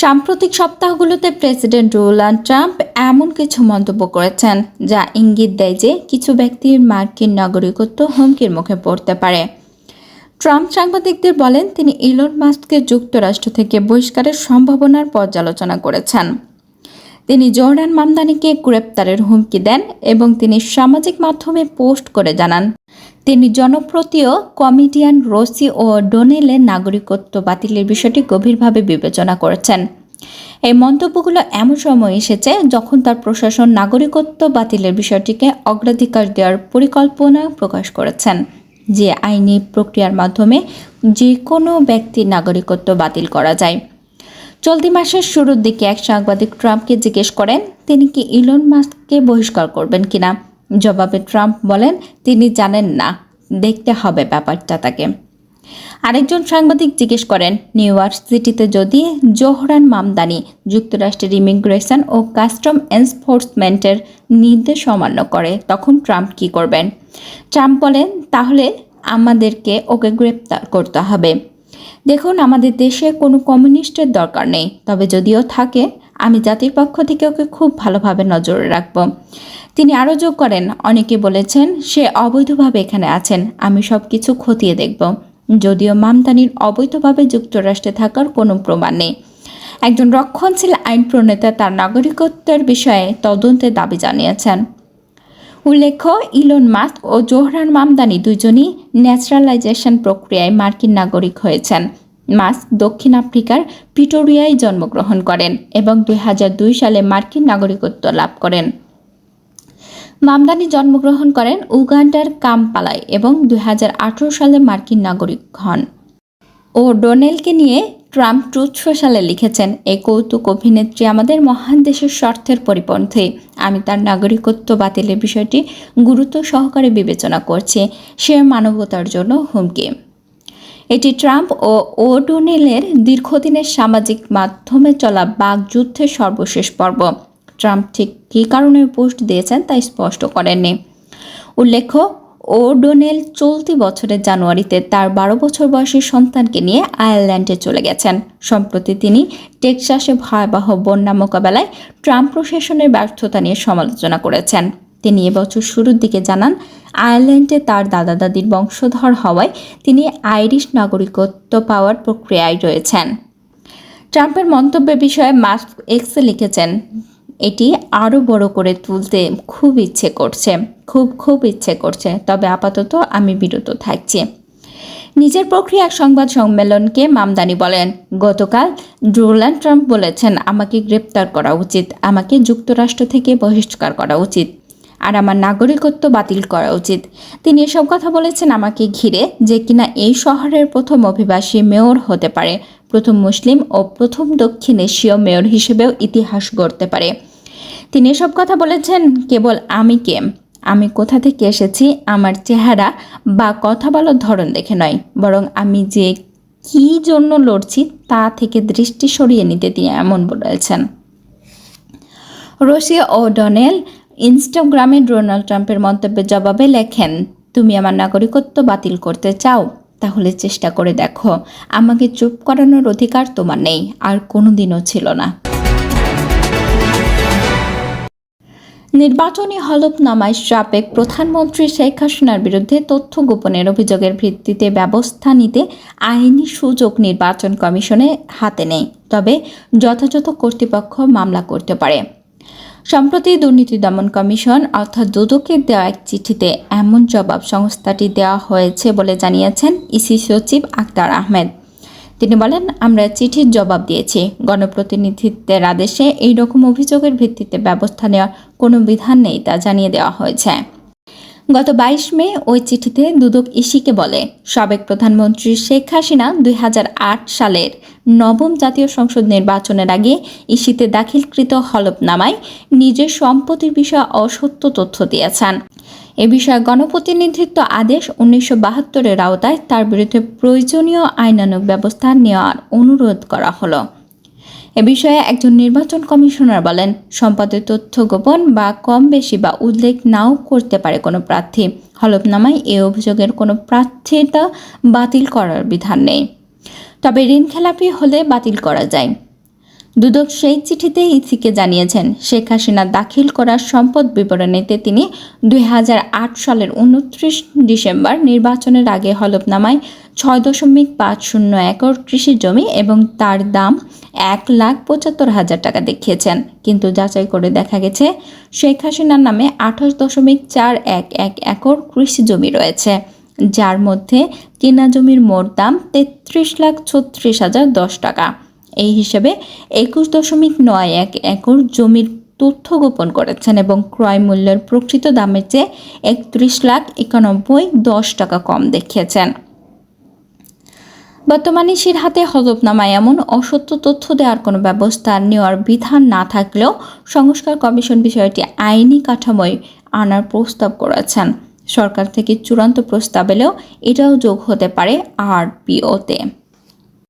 সাম্প্রতিক সপ্তাহগুলোতে president Donald Trump এমন কিছু মন্তব্য করেছেন যা ইঙ্গিত দেয় যে কিছু ব্যক্তির মার্কিন নাগরিকত্ব হুমকির মুখে পড়তে পারে। ট্রাম্প সাংবাদিকদের বলেন তিনি ইলন মাস্ককে যুক্তরাষ্ট্র থেকে বহিষ্কারের সম্ভাবনার পর্যালোচনা করেছেন। তিনি জোহরান মামদানিকে গ্রেপ্তারের হুমকি দেন এবং তিনি সামাজিক মাধ্যমে পোস্ট করে জানান তিনি জনপ্রিয় কমেডিয়ান রসি ও ডোনেলের নাগরিকত্ব বাতিলের বিষয়টি গভীরভাবে বিবেচনা করেছেন। এই মন্তব্যগুলো এমন সময় এসেছে যখন তার প্রশাসন নাগরিকত্ব বাতিলের বিষয়টিকে অগ্রাধিকার দেওয়ার পরিকল্পনা প্রকাশ করেছেন, যে আইনি প্রক্রিয়ার মাধ্যমে যে কোনো ব্যক্তির নাগরিকত্ব বাতিল করা যায়। চলতি মাসের শুরুর দিকে এক সাংবাদিক ট্রাম্পকে জিজ্ঞেস করেন তিনি কি ইলন মাস্ককে বহিষ্কার করবেন কিনা। জবাবে ট্রাম্প বলেন তিনি জানেন না, দেখতে হবে ব্যাপারটা তাকে। আরেকজন সাংবাদিক জিজ্ঞেস করেন নিউ ইয়র্ক সিটিতে যদি জোহরান মামদানি যুক্তরাষ্ট্রের ইমিগ্রেশন ও কাস্টম এনফোর্সমেন্টের নির্দেশ অমান্য করে তখন ট্রাম্প কী করবেন। ট্রাম্প বলেন তাহলে আমাদেরকে ওকে গ্রেপ্তার করতে হবে। দেখুন, আমাদের দেশে কোনো কমিউনিস্টের দরকার নেই, তবে যদিও থাকে আমি জাতির পক্ষ থেকে ওকে খুব ভালোভাবে নজরে রাখব। তিনি আরও যোগ করেন অনেকে বলেছেন সে অবৈধভাবে এখানে আছেন, আমি সব কিছু খতিয়ে দেখব। যদিও মামদানির অবৈধভাবে যুক্তরাষ্ট্রে থাকার কোনো প্রমাণ নেই। একজন রক্ষণশীল আইন প্রণেতা তার নাগরিকত্বের বিষয়ে তদন্তের দাবি জানিয়েছেন। উল্লেখ্য, ইলন মাস্ক ও জোহরান মামদানি দুজনই ন্যাচারালাইজেশন প্রক্রিয়ায় মার্কিন নাগরিক হয়েছেন। মাস্ক দক্ষিণ আফ্রিকার প্রিটোরিয়ায় জন্মগ্রহণ করেন এবং 2002 সালে মার্কিন নাগরিকত্ব লাভ করেন। মামদানি জন্মগ্রহণ করেন উগান্ডার কাম্পালায় এবং 2018 সালে মার্কিন নাগরিক হন। ও ডোনেলকে নিয়ে ট্রাম্প ট্রুথ সোশ্যালে লিখেছেন এই কৌতুক অভিনেত্রী আমাদের মহান দেশের স্বার্থের পরিপন্থী। আমি তার নাগরিকত্ব বাতিলের বিষয়টি গুরুত্ব সহকারে বিবেচনা করছি, সে মানবতার জন্য হুমকি। এটি ট্রাম্প ও ওডোনেলের দীর্ঘদিনের সামাজিক মাধ্যমে চলা বাকযুদ্ধের সর্বশেষ পর্ব। ট্রাম্প ঠিক কী কারণে পোস্ট দিয়েছেন তা স্পষ্ট করেননি। উল্লেখ্য, ওডোনেল চলতি বছরের জানুয়ারিতে তার 12 বছর বয়সী সন্তানকে নিয়ে আয়ারল্যান্ডে চলে গেছেন। সম্প্রতি তিনি টেক্সাসে ভয়াবহ বন্যা মোকাবেলায় ট্রাম্প প্রশাসনের ব্যর্থতা নিয়ে সমালোচনা করেছেন। তিনি এবছর শুরুর দিকে জানান আয়ারল্যান্ডে তার দাদা দাদির বংশধর হওয়ায় তিনি আইরিশ নাগরিকত্ব পাওয়ার প্রক্রিয়ায় রয়েছেন। ট্রাম্পের মন্তব্যের বিষয়ে মাস্ক এক্সে লিখেছেন এটি আরও বড় করে তুলতে খুব ইচ্ছে করছে, তবে আপাতত আমি বিরত থাকছি। নিজের প্রক্রিয়া সংবাদ সম্মেলনকে মামদানি বলেন গতকাল ডোনাল্ড ট্রাম্প বলেছেন আমাকে গ্রেপ্তার করা উচিত, আমাকে যুক্তরাষ্ট্র থেকে বহিষ্কার করা উচিত আর আমার নাগরিকত্ব বাতিল করা উচিত। তিনি এসব কথা বলেছেন আমাকে ঘিরে, যে কিনা এই শহরের প্রথম অভিবাসী মেয়র হতে পারে, প্রথম মুসলিম ও প্রথম দক্ষিণ এশীয় মেয়র হিসেবেও ইতিহাস গড়তে পারে। তিনি এসব কথা বলেছেন কেবল আমি কোথা থেকে এসেছি, আমার চেহারা বা কথা বলার ধরন দেখে নয়, বরং আমি যে কী জন্য লড়ছি তা থেকে দৃষ্টি সরিয়ে নিতে তিনি এমন বলেছেন। রসি ও ডোনেল ইনস্টাগ্রামে ডোনাল্ড ট্রাম্পের মন্তব্যের জবাবে লেখেন তুমি আমার নাগরিকত্ব বাতিল করতে চাও, তাহলে চেষ্টা করে দেখো, আমাকে চুপ করানোর অধিকার তোমার নেই, আর কোনোদিনও ছিল না। নির্বাচনী হলফনামায় সাবেক প্রধানমন্ত্রী শেখ হাসিনার বিরুদ্ধে তথ্য গোপনের অভিযোগের ভিত্তিতে ব্যবস্থা নিতে আইনি সুযোগ নির্বাচন কমিশনের হাতে নেই, তবে যথাযথ কর্তৃপক্ষ মামলা করতে পারে। সম্প্রতি দুর্নীতি দমন কমিশন অর্থাৎ দুদকের দেওয়া এক চিঠিতে এমন জবাব সংস্থাটি দেওয়া হয়েছে বলে জানিয়েছেন ইসি সচিব আক্তার আহমেদ। তিনি বলেন আমরা চিঠির জবাব দিয়েছি, গণপ্রতিনিধিত্বের আদেশে এই রকম অভিযোগের ভিত্তিতে ব্যবস্থা নেওয়ার কোনো বিধান নেই তা জানিয়ে দেওয়া হয়েছে। গত 22 মে ওই চিঠিতে দুদক ইসিকে বলে সাবেক প্রধানমন্ত্রী শেখ হাসিনা 2008 সালের নবম জাতীয় সংসদ নির্বাচনের আগে ইসিতে দাখিলকৃত হলফনামায় নিজের সম্পত্তির বিষয়ে অসত্য তথ্য দিয়েছেন। এ বিষয়ে গণপ্রতিনিধিত্ব আদেশ 1972-এর আওতায় তার বিরুদ্ধে প্রয়োজনীয় আইনানুগ ব্যবস্থা নেওয়ার অনুরোধ করা হলো। এ বিষয়ে একজন নির্বাচন কমিশনার বলেন সম্পাদিত তথ্য গোপন বা কম বেশি বা উল্লেখ নাও করতে পারে কোনো প্রার্থী। হলফনামায় এই অভিযোগের কোনো প্রার্থিতা বাতিল করার বিধান নেই, তবে ঋণখেলাপি হলে বাতিল করা যায়। দুদক সেই চিঠিতে ইসিকে জানিয়েছেন, শেখ হাসিনা দাখিল করা সম্পদ বিবরণীতে তিনি 2008 সালের 29 ডিসেম্বর নির্বাচনের আগে হলফনামায় 6.50 একর কৃষি জমি এবং তার দাম 1,75,000 টাকা দেখিয়েছেন। কিন্তু যাচাই করে দেখা গেছে শেখ হাসিনার নামে 28.411 একর কৃষি জমি রয়েছে, যার মধ্যে কেনা জমির মোট দাম 33,36,010 টাকা। এই হিসেবে 21.91 একর জমির তথ্য গোপন করেছেন এবং ক্রয় মূল্যের প্রকৃত দামের চেয়ে 31,91,10 টাকা কম দেখিয়েছেন। বর্তমানে ইসির হাতে হলফনামায় এমন অসত্য তথ্য দেওয়ার কোনো ব্যবস্থা নেওয়ার বিধান না থাকলেও সংস্কার কমিশন বিষয়টি আইনি কাঠামোয় আনার প্রস্তাব করেছেন। সরকার থেকে চূড়ান্ত প্রস্তাব এলেও এটাও যোগ হতে পারে আরপিওতে।